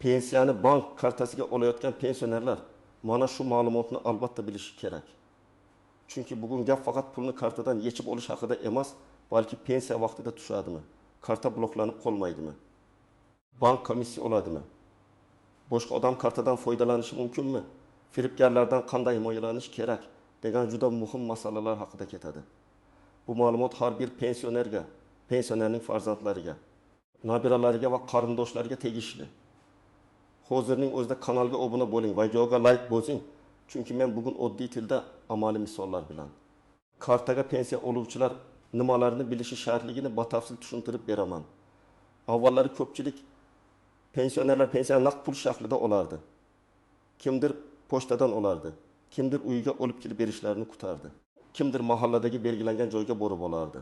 Pensiyani bank kartasiga olayotgan pensionerlar mana shu ma'lumotni albatta bilishi kerak. Chunki bugun gap faqat pulni kartadan yechib olish haqida emas, balki pensiya vaqtida tushadimi? Karta bloklanib qolmaydimi? Bank komissiya oladimi? Boshqa odam kartadan foydalanishi mumkinmi? Firibgarlardan qanday himoyalanish kerak degan juda muhim masalalar haqida ketadi. Bu ma'lumot har bir pensionerga, pensionerning farzandlariga, nabiralariga va qarindoshlariga tegishli. Hozirning o'zida kanalga obuna bo'ling, videoga like bosing. Chunki men bugun oddiy tilda amaliy misollar bilan kartaga pensiya oluvchilar nimalarni bilishi shartligini batafsil tushuntirib beraman. Avvallari ko'pchilik pensionerlar pensiyani naqd pul shaklida olardi. Kimdir pochtadan olardi, kimdir uyiga olib kelib berishlarini kutardi. Kimdir mahalladagi belgilangan joyga borib olardi.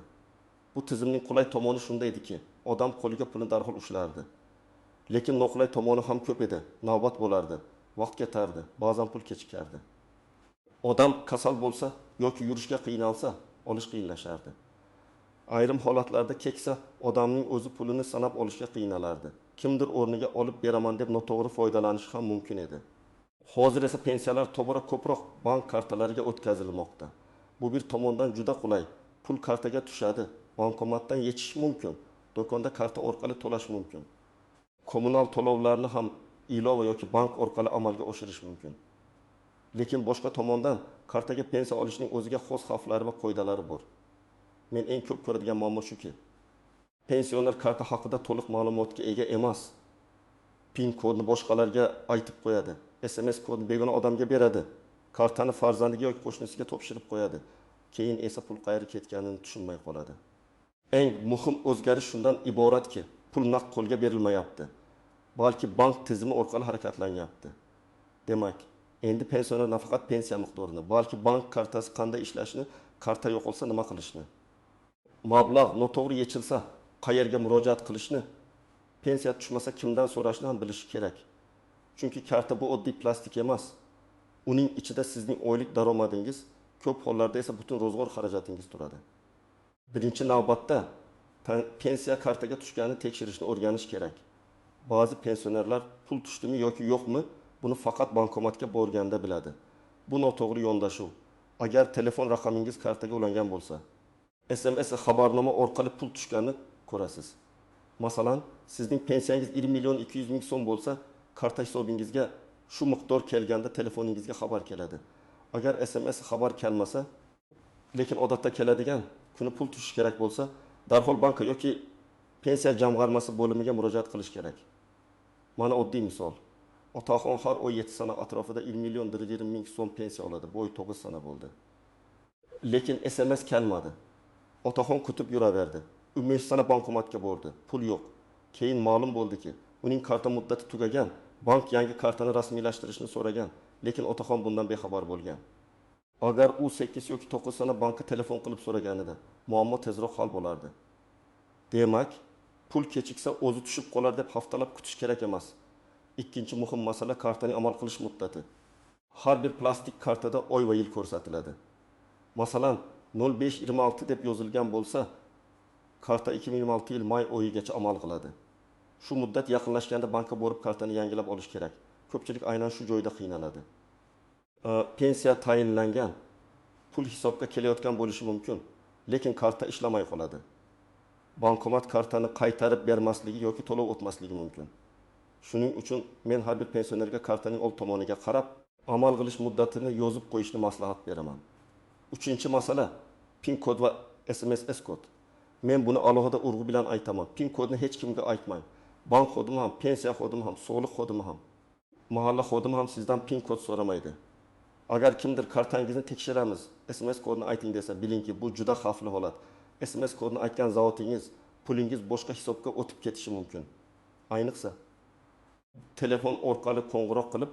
Bu tizimning qulay tomoni shunda ediki, odam qo'liga pulni darhol ushlardi. Lekin noqulay tomoni ham ko'p edi. Navbat bo'lardi, vaqt ketardi, ba'zan pul kechikardi. Odam kasal bo'lsa yoki yurishga qiynalsa, olish qiyinlashardi. Ayrim holatlarda keksa odamning o'zi pulini sanab olishga qiynalardi. Kimdir o'rniga olib beraman deb noto'g'ri foydalanishi ham mumkin edi. Hozir esa pensiyalar tobora ko'proq bank kartalariga o'tkazilmoqda. Bu bir tomondan juda qulay. Pul kartaga tushadi, bankomatdan yechish mumkin, do'konda karta orqali to'lash mumkin. Kommunal to'lovlarni ham ilova yoki bank orqali amalga oshirish mumkin. Lekin boshqa tomondan kartaga pensiya olishning o'ziga xos xavflari va qoidalari bor. Men eng ko'p ko'radigan muammo shuki, pensioner karta haqida to'liq ma'lumotga ega emas. PIN kodni boshqalarga aytib qo'yadi. SMS kodni begona odamga beradi. Kartani farzandiga yoki qo'shnisiga topshirib qo'yadi. Keyin esa pul qayerga ketganini tushunmay qoladi. Eng muhim o'zgarish shundan iboratki, pul naqd qo'lga berilmayapti. Balki bank tizimi orqali harakatlanyapti. Demak, endi pensioner nafaqat pensiya miqdorini, balki bank kartasi qanday ishlashini, karta yo'qolsa nima qilishni, mablag' noto'g'ri yechilsa qayerga murojaat qilishni, pensiya tushmasa kimdan so'rashni ham bilishi kerak. Chunki karta bu oddiy plastik emas. Uning ichida sizning oylik daromadingiz, ko'p hollarda esa butun ro'zg'or xarajatingiz turadi. Birinchi navbatda pensiya kartaga tushganini tekshirishni o'rganish kerak. Ba'zi pensionerlar pul tushdimi yoki yo'qmi, buni faqat bankomatga borganda biladi. Bu noto'g'ri yondashuv. Agar telefon raqamingiz kartaga ulangan bo'lsa, SMS xabarnoma orqali pul tushganini ko'rasiz. Masalan, sizning pensiyangiz 20 million 200 ming so'm bo'lsa, karta hisobingizga shu miqdor kelganda telefoningizga xabar keladi. Agar SMS xabar kelmasa, lekin odatda keladigan kuni pul tushish kerak bo'lsa, darhol banka yoki pensiya jamg'armasi bo'limiga murojaat qilish kerak. Mana oddiy misol. Otaxon har oy 7 sana atrofida 20 million 120 ming so'm pensiya oladi. Bu oy 9 sana bo'ldi. Lekin SMS kelmadi. Otaxon kutib yuraverdi. 15 sana bankomatga bordi. Pul yo'q. Keyin ma'lum bo'ldiki, uning karta muddati tugagan. Bank yangi kartani rasmiylashtirishni so'ragan, lekin otaxon bundan bexabar bo'lgan. Agar u 8 yoki 9 sana bankka telefon qilib so'raganida, muammo tezroq hal bo'lardi. Demak, pul kechiksa o'zi tushib qolar deb haftalab kutish kerak emas. Ikkinchi muhim masala kartaning amal qilish muddati. Har bir plastik kartada oy va yil ko'rsatiladi. Masalan, 0526 deb yozilgan bo'lsa, karta 2026 yil may oyigacha amal qiladi. Shu muddat yaqinlashganda bankka borib kartani yangilab olish kerak. Ko'pchilik aynan shu joyda qiynaladi. Pensiya tayinlangan, pul hisobga kelayotgan bo'lishi mumkin, lekin karta ishlamay qoladi. Bankomat kartani qaytarib bermasligi yoki to'lov o'tmasligi mumkin. Shuning uchun men har bir pensionerga kartaning old tomoniga qarab, amal qilish muddatini yozib qo'yishni maslahat beraman. Uchinchi masala PIN kod va SMS kod. Men buni alohida urg'u bilan aytaman. PIN kodni hech kimga aytmang. Bank kodim ham, pensiya kodim ham, soliq kodim ham, mahalla kodim ham sizdan PIN kod so'ramaydi. Agar kimdir kartangizni tekshiramiz, SMS kodini ayting desa, bilingki bu juda xavfli holat. SMS kodini aytgan zavotingiz, pulingiz boshqa hisobga o'tib ketishi mumkin. Ayniqsa telefon orqali qo'ng'iroq qilib,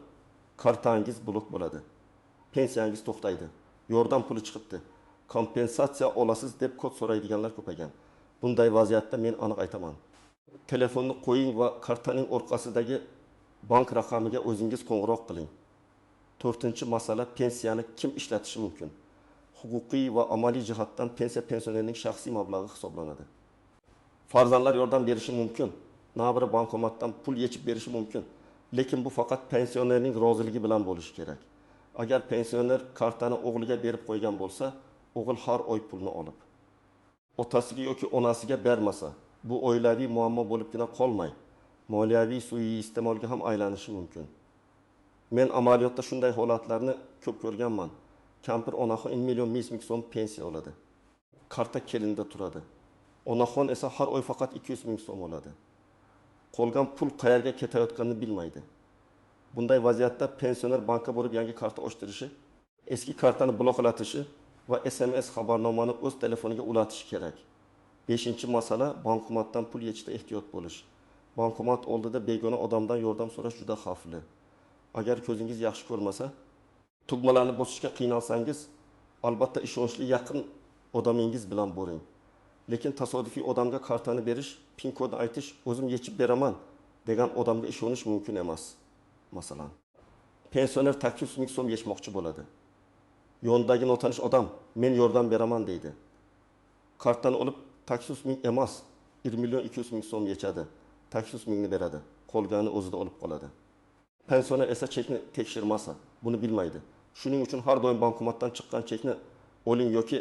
kartangiz blok bo'ladi. Pensiyangiz to'xtaydi. Yordam puli chiqibdi. Kompensatsiya olasiz deb kod so'raydiganlar ko'paygan. Bunday vaziyatda men aniq aytaman. Telefonni qo'ying va kartaning orqasidagi bank raqamiga o'zingiz qo'ng'iroq qiling. To'rtinchi masala pensiyani kim ishlatishi mumkin? Huquqiy va amaliy jihatdan pensiya pensionerning shaxsiy mablag'i hisoblanadi. Farzandlar yordam berishi mumkin. Na biri bankomatdan pul yechib berishi mumkin. Lekin bu faqat pensionerning roziligi bilan bo'lishi kerak. Agar pensioner kartani o'g'liga berib qo'ygan bo'lsa, o'g'il har oy pulni olib otasiga yoki onasiga bermasa, bu oilaviy muammo bo'libgina qolmay, moliyaviy suiiste'molga ham aylanishi mumkin. Men amaliyotda shunday holatlarni ko'p ko'rganman. Kampir onaxon 1 million 100 ming so'm pensiya oladi. Karta kelinda turadi. Onaxon esa har oy faqat 200 ming so'm oladi. Qolgan pul qayerga ketayotganini bilmaydi. Bunday vaziyatda pensioner bankka borib yangi karta ochtirishi, eski kartani bloklatishi va SMS xabarnomani o'z telefoniga ulatishi kerak. 5-masala bankomatdan pul yechishda ehtiyot bo'lish. Bankomat oldida begona odamdan yordam so'rash juda xavfli. Agar ko'zingiz yaxshi ko'rmasa, tugmalarni bosishga qiynalsangiz, albatta ishonchli yaqin odamingiz bilan boring. Lekin tasodifiy odamga kartani berish, pin kodni aytish, o'zim yechib beraman degan odamga ishonish mumkin emas. Masalan, pensioner 800 ming so'm yechmoqchi bo'ladi. Yondagi notanish odam men yordam beraman deydi. Kartani olib 800 ming emas, 1 million 200 ming so'm yechadi. 800 mingni beradi. Qolganini o'zida olib qoladi. Pensioner esa chekni tekshirmasa, buni bilmaydi. Shuning uchun har doim bankomatdan chiqqan chekni oling yoki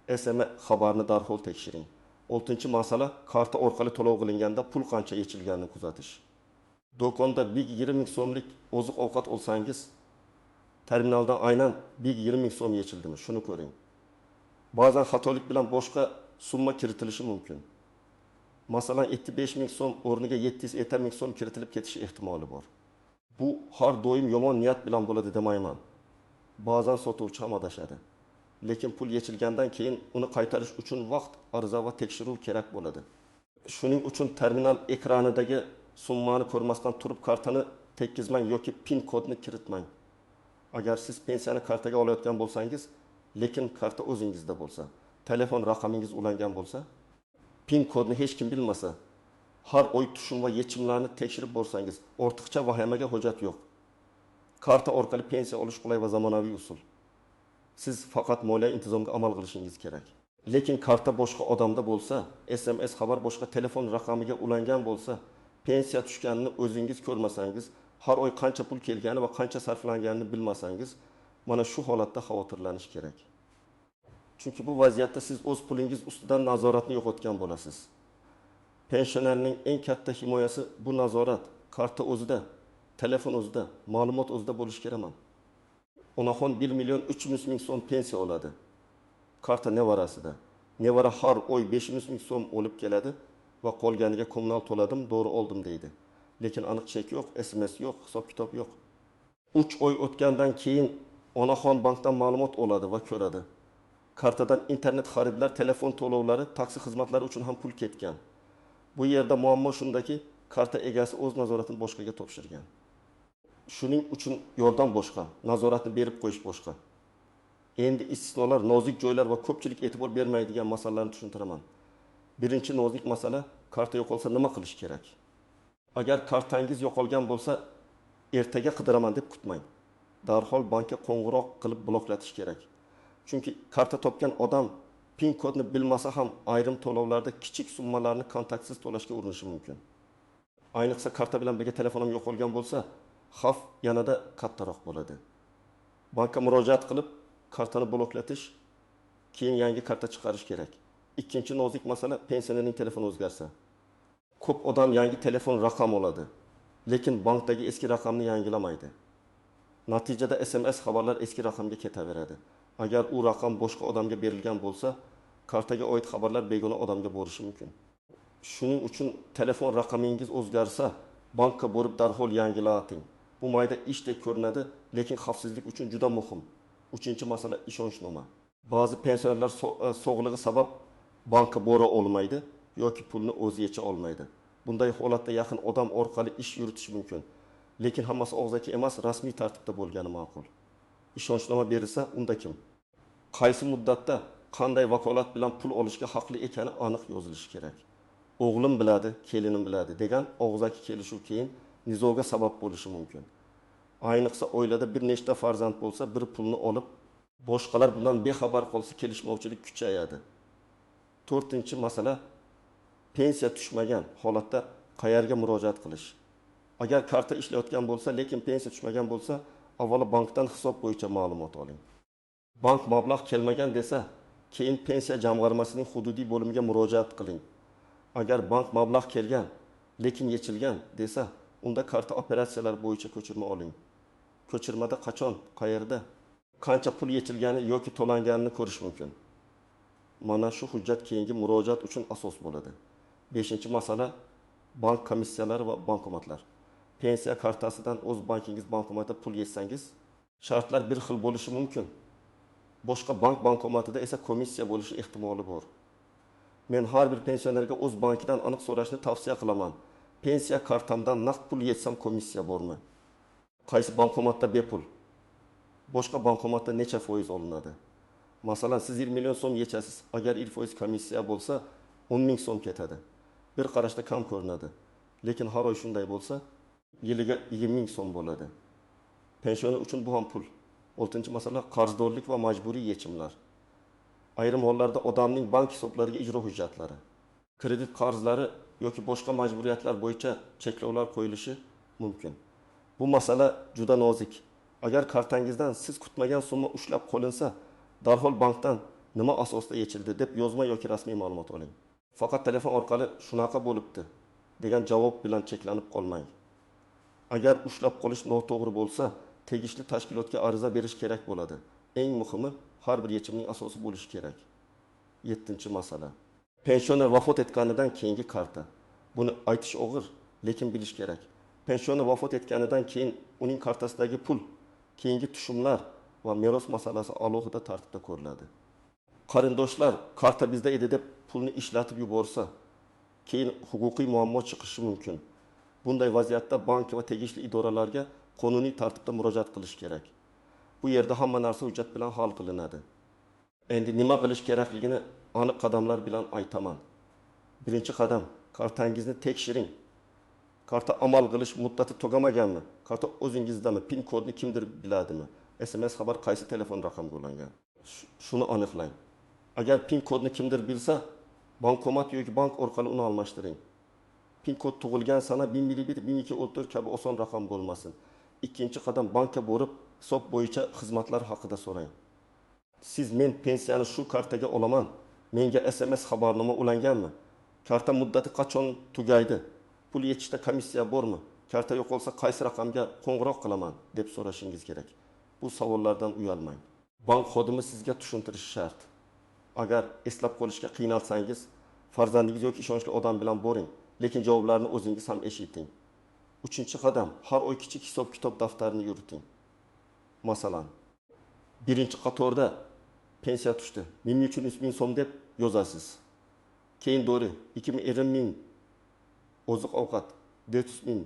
SMS xabarni darhol tekshiring. 6-masala karta orqali to'lov qilinganda pul qancha yechilganini kuzatish. Do'konda bir 20 ming so'mlik oziq ovqat olsangiz, terminaldan aynan bir 20 ming so'm yechildimi? Shuni ko'ring. Ba'zan xatolik bilan boshqa summa kiritilishi mumkin. Masalan, 75 ming so'm o'rniga 750 ming so'm kiritilib ketishi ehtimoli bor. Bu har doim yomon niyat bilan bo'ladi demayman. Ba'zan sotuvchi ham adashadi. Lekin pul yechilgandan keyin uni qaytarish uchun vaqt, ariza va tekshiruv kerak bo'ladi. Shuning uchun terminal ekranidagi summani ko'rmasdan turib kartani tekkizmang yoki pin kodni kiritmang. Agar siz pensiyani kartaga olayotgan bo'lsangiz, lekin karta o'zingizda bo'lsa, telefon raqamingiz ulangan bo'lsa, pin kodni hech kim bilmasa, har oy tushum va yechimlarni tekshirib borsangiz, ortiqcha vahimaga hojat yo'q. Karta orqali pensiya olish qulay va zamonaviy usul. Siz faqat moliya intizomga amal qilishingiz kerak. Lekin karta boshqa odamda bo'lsa, SMS xabar boshqa telefon raqamiga ulangan bo'lsa, pensiya tushganini o'zingiz ko'rmasangiz, har oy qancha pul kelgani va qancha sarflanganini bilmasangiz, mana shu holatda xavotirlanish kerak. Chunki bu vaziyatda siz o'z pulingiz ustidan nazoratni yo'qotgan bo'lasiz. Pensionerning eng katta himoyasi bu nazorat, karta o'zida, telefon o'zida, ma'lumot o'zida bo'lishi kerak. Onaxon 1 million 300 ming so'm pensiya oladi. Karta nevarasida. Nevara har oy 500 ming so'm olib keladi va qolganiga kommunal to'ladim, to'g'ri oldim deydi. Lekin aniq chek yo'q, SMS yo'q, hisob-kitob yo'q. 3 oy o'tgandan keyin onaxon bankdan ma'lumot oladi va ko'radi. Kartadan internet xaridlar, telefon to'lovlari, taksi xizmatlari uchun ham pul ketgan. Bu yerda muammo shundaki, karta egasi o'z nazoratini boshqaga topshirgan. Shuning uchun yordam boshqa, nazoratni berib qo'yish boshqa. Endi istisnolar, nozik joylar va ko'pchilik e'tibor bermaydigan masalalarni tushuntiraman. Birinchi nozik masala, karta yo'qolsa nima qilish kerak? Agar kartangiz yo'qolgan bo'lsa, ertaga qidiraman deb kutmang. Darhol bankka qo'ng'iroq qilib bloklatish kerak. Chunki karta topgan odam pin kodni bilmasa ham ayrim to'lovlarda kichik summalarni kontaktsiz to'lashga urinishi mumkin. Ayniqsa karta bilan birga telefonim yo'qolgan bo'lsa, xavf yanada kattaroq bo'ladi. Bankka murojaat qilib, kartani bloklatish, keyin yangi karta chiqarish kerak. Ikkinchi nozik masala, pensionerning telefoni o'zgarsa. Ko'p odam yangi telefon raqam oladi, lekin bankdagi eski raqamni yangilamaydi. Natijada SMS xabarlar eski raqamga ketaveradi. Agar u raqam boshqa odamga berilgan bo'lsa, kartaga oid xabarlar begona odamga borishi mumkin. Shuning uchun telefon raqamingiz o'zgarsa, bankka borib darhol yangilating. Bu mayda ishdek ko'rinadi, lekin xavfsizlik uchun juda muhim. 3-masala ishonchnoma. Ba'zi pensionerlar sog'lig'i sabab bankka bora olmaydi yoki pulni o'zi yecha olmaydi. Bunday holatda yaqin odam orqali ish yuritish mumkin. Lekin hammasi og'zaki emas, rasmiy tartibda bo'lgani ma'qul. Ishonchnoma berilsa, unda kim? Qaysi muddatda, qanday vakolat bilan pul olishga haqli ekani aniq yozilishi kerak. O'g'lim biladi, kelinim biladi degan og'zaki kelishuv keyin nizoga sabab bo'lishi mumkin. Ayniqsa oilada bir nechta farzand bo'lsa, bir pulni olib, boshqalar bilan bexabar qolsa kelishmovchilik kuchayadi. 4-masala, pensiya tushmagan holatda qayerga murojaat qilish? Agar karta ishlayotgan bo'lsa, lekin pensiya tushmagan bo'lsa, avvalo bankdan hisob bo'yicha ma'lumot oling. Bank mablag' kelmagan desa, keyin pensiya jamg'armasining hududiy bo'limiga murojaat qiling. Agar bank mablag' kelgan, lekin yechilgan desa, unda karta operatsiyalar bo'yicha ko'chirma oling. Ko'chirmada qachon, qayerda, qancha pul yechilgani yoki to'langanini ko'rish mumkin. Mana shu hujjat keyingi murojaat uchun asos bo'ladi. 5-masala bank komissiyalari va bankomatlar. Pensiya kartasidan o'z bankingiz bankomatida pul yechsangiz, shartlar bir xil bo'lishi mumkin. Boshqa bankomatida esa komissiya bo'lishi ehtimoli bor. Men har bir pensionerga o'z bankidan aniq so'rashni tavsiya qilaman. Pensiya kartamdan naqd pul yechsam komissiya bormi? Qaysi bankomatda bepul? Boshqa bankomatda necha foiz olinadi? Masalan, siz 20 million so'm yechasiz. Agar 1% komissiya bo'lsa, 10 ming so'm ketadi. Bir qarashda kam ko'rinadi. Lekin har oy shunday bo'lsa, yiliga 20 ming so'm bo'ladi. Pensioner uchun bu ham pul. 6-masala qarzdorlik va majburiy yechimlar. Ayrim hollarda odamning bank hisoblariga ijro hujjatlari, kredit qarzlari yoki boshqa majburiyatlar bo'yicha cheklovlar qo'yilishi mumkin. Bu masala juda nozik. Agar kartangizdan siz kutmagan summa ushlab qo'linsa, darhol bankdan nima asosda yechildi deb yozma yoki rasmiy ma'lumot oling. Faqat telefon orqali shunaqa bo'libdi degan javob bilan cheklanib qolmang. Agar ushlab qolish noto'g'ri bo'lsa, tegishli tashkilotga ariza berish kerak bo'ladi. Eng muhimi, har bir yechimning asosi bo'lishi kerak. 7-masala. Pensioner vafot etganidan keyingi karta. Buni aytish og'ir, lekin bilish kerak. Pensioner vafot etganidan keyin uning kartasidagi pul, keyingi tushumlar va meros masalasi alohida tartibda ko'riladi. Qarindoshlar karta bizda edi deb pulni ishlatib yuborsa, keyin huquqiy muammo chiqishi mumkin. Bunday vaziyatda bank va tegishli idoralarga qonuniy tartibda murojaat qilish kerak. Bu yerda hamma narsa hujjat bilan hal qilinadi. Endi nima qilish kerakligini aniq qadamlar bilan aytaman. Birinchi qadam, kartangizni tekshiring. Karta amal qilish muddati tugamaganmi? Karta o'zingizdami? PIN kodni kimdir biladimi? SMS xabar qaysi telefon raqamiga ulangan? Shuni aniqlang. Agar PIN kodni kimdir bilsa, bankomat yoki bank orqali uni almashtiring. PIN kod tug'ilgan sana 1001, 1214 kabi oson raqam bo'lmasin. Ikkinchi qadam, bankka borib, hisob bo'yicha xizmatlar haqida so'rang. Siz men pensiyani shu kartaga olaman, menga SMS xabarnoma ulanganmi? Karta muddati qachon tugaydi? Pul yechishda komissiya bormi? Karta yo'qolsa qaysi raqamga qo'ng'iroq qilaman deb so'rashingiz kerak. Bu savollardan uyalmang. Bank xodimi sizga tushuntirishi shart. Agar eslab qolishga qiynalsangiz, farzandingiz yoki ishonchli odam bilan boring, lekin javoblarni o'zingiz ham eshiting. 3-qadam, har oy kichik hisob-kitob daftarini yuriting. Masalan, birinchi qatorda pensiya tushdi, 1300 ming so'm deb yozasiz. Keyin dori 2020 ming, oziq-ovqat 400 ming,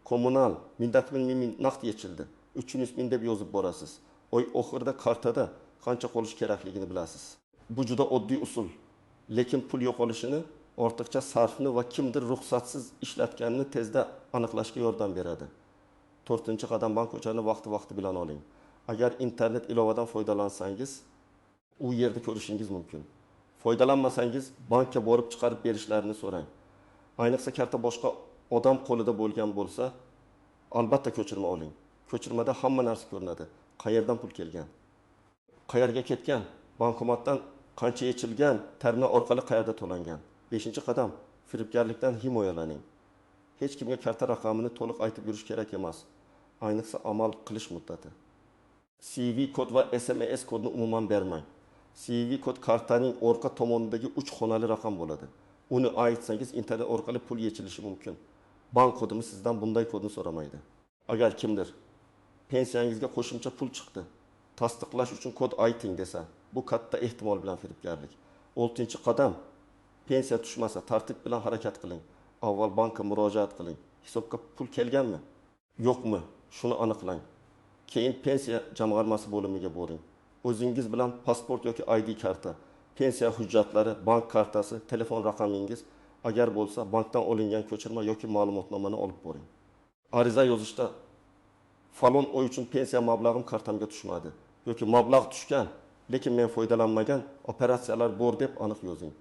kommunal 1040 ming naqd yechildi, 300 ming deb yozib borasiz. Oy oxirida kartada qancha qolish kerakligini bilasiz. Bu juda oddiy usul, lekin pul yo'qolishini, ortiqcha sarfni va kimdir ruxsatsiz ishlatganini tezda aniqlashga yordam beradi. 4-qadam, bank o'chini vaqti bilan oling. Agar internet ilovadan foydalansangiz, u yerda ko'rishingiz mumkin. Foydalanmasangiz, bankka borib chiqarib berishlarini so'rang. Ayniqsa karta boshqa odam qo'lida bo'lgan bo'lsa, albatta ko'chirma oling. Ko'chirmada hamma narsa ko'rinadi. Qayerdan pul kelgan? Qayerga ketgan? Bankomatdan qancha yechilgan? Terminal orqali qayerda to'langan? 5-qadam, firibgarlikdan himoyalaning. Hech kimga karta raqamini to'liq aytib yurish kerak emas. Ayniqsa amal qilish muddati. CV kod va SMS kodni umuman bermang. CV kod kartaning orqa tomonidagi 3 xonali raqam bo'ladi. Uni aytsangiz internet orqali pul yechilishi mumkin. Bank kodimi sizdan bunday kodni so'ramaydi. Agar kimdir pensiyangizga qo'shimcha pul chiqdi, tasdiqlash uchun kod ayting desa, bu katta ehtimol bilan firibgarlik. 6-qadam, pensiya tushmasa tartib bilan harakat qiling. Avval bankka murojaat qiling. Hisobga pul kelganmi? Yo'qmi? Shuni aniqlang. Keyin pensiya jamg'armasi bo'limiga boring. O'zingiz bilan pasport yoki ID karta, pensiya hujjatlari, bank kartasi, telefon raqamingiz, agar bo'lsa bankdan olingan ko'chirma yoki ma'lumotnomani olib boring. Ariza yozishda falon oy uchun pensiya mablag'im kartamga tushmadi yoki mablag' tushgan, lekin men foydalanmagan, operatsiyalar bor deb aniq yozing.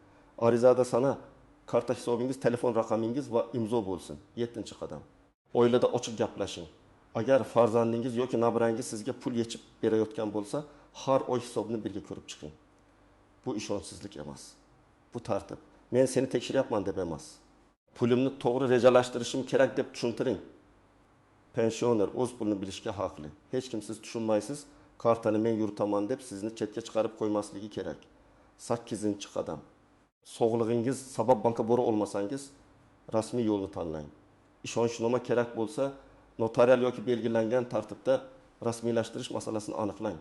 Arizada sana karta hisobingiz, telefon raqamingiz va imzo bo'lsin. 7-qadam. Oilada ochiq gaplashing. Agar farzandingiz yoki nabrangiz sizga pul yechib berayotgan bo'lsa, har oy hisobni birga ko'rib chiqing. Bu ishonchsizlik emas. Bu tartib. Men seni tekshiryapman deb emas. Pulimni to'g'ri rejalashtirishim kerak deb tushuntiring. Pensioner o'z pulini bilishga haqli. Hech kim siz tushunmaysiz, kartani men yuritaman deb sizni chetga chiqarib qo'ymasligi kerak. 8-qadam. Sog'lig'ingiz sabab banka bora olmasangiz, rasmiy yo'lni tanlang. Ishonchnoma kerak bo'lsa, notarial yoki belgilangan tartibda rasmiylashtirish masalasini aniqlang.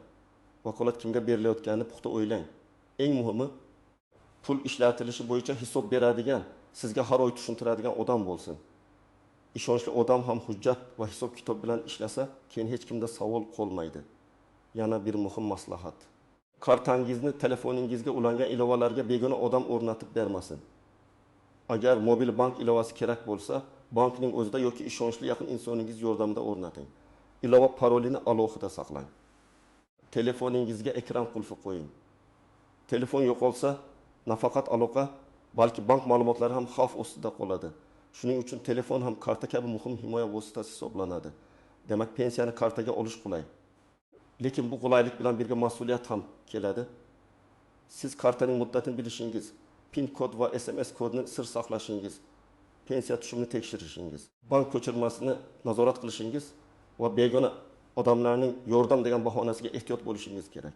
Vakolat kimga berilayotganini puxta o'ylang. Eng muhimi, pul ishlatilishi bo'yicha hisob beradigan, sizga har oy tushuntiradigan odam bo'lsin. Ishonchli odam ham hujjat va hisob kitob bilan ishlasa, keyin hech kimda savol qolmaydi. Yana bir muhim maslahat. Kartangizni telefoningizga ulangan ilovalarga begona odam o'rnatib bermasin. Agar mobil bank ilovasi kerak bo'lsa, bankning o'zida yoki ishonchli yaqin insoningiz yordamida o'rnating. Ilova parolini alohida saqlang. Telefoningizga ekran qulfi qo'ying. Telefon yo'qolsa, nafaqat aloqa, balki bank ma'lumotlari ham xavf ostida qoladi. Shuning uchun telefon ham karta kabi muhim himoya vositasi hisoblanadi. Demak, pensiyani kartaga olish qulay. Lekin bu qulaylik bilan birga mas'uliyat ham keladi. Siz kartaning muddatini bilishingiz, PIN kod va SMS kodini sir saqlashingiz, pensiya tushumini tekshirishingiz, bank ko'chirmasini nazorat qilishingiz va begona odamlarning yordam degan bahonasiga ehtiyot bo'lishingiz kerak.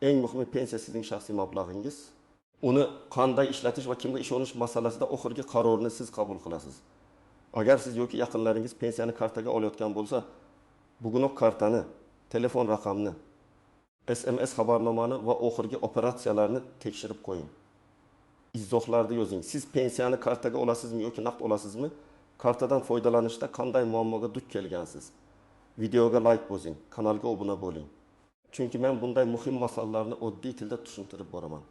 Eng muhimi, pensiya sizning shaxsiy mablag'ingiz. Uni qanday ishlatish va kimga ishonish masalasida oxirgi qarorni siz qabul qilasiz. Agar siz yoki yaqinlaringiz pensiyani kartaga olayotgan bo'lsa, bugunoq kartani, telefon raqamini, SMS xabarnomani va oxirgi operatsiyalarni tekshirib qo'ying. Izohlarda yozing. Siz pensiyani kartaga olasizmi yoki naqd olasizmi? Kartadan foydalanishda qanday muammoga duch kelgansiz? Videoga like bosing, kanalga obuna bo'ling. Chunki men bunday muhim masalalarni oddiy tilda tushuntirib boraman.